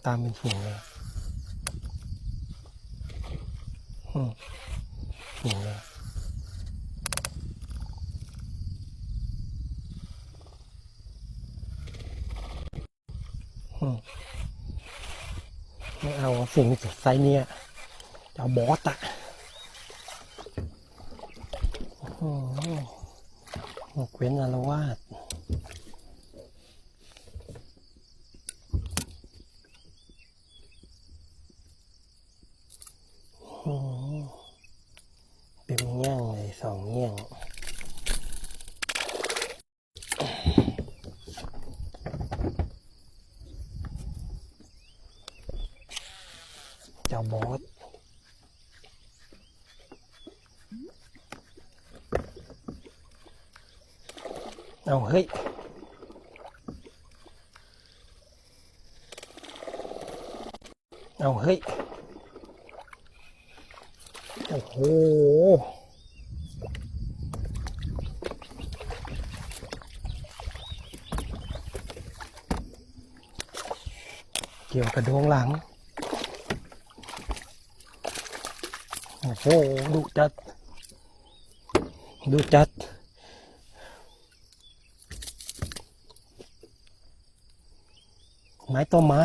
ตามเป็นฝูงเลยฝูงเลยไม่เอาสิ่งไซส์นี้จะเอาบอสอะเว้นอารวาสเป็นเงี้ยงเลย2 เงี้ยงเจ้าบอสเอาเฮ้ยเอาเฮ้ยโอ้โหเกี่ยวกระดวงหลังโอ้โหดุจัดดุจัดไม้ต่อไม้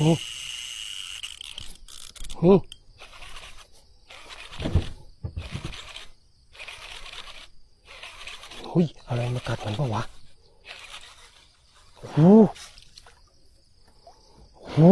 หุยอะไรมากัดมันปะวะหูหู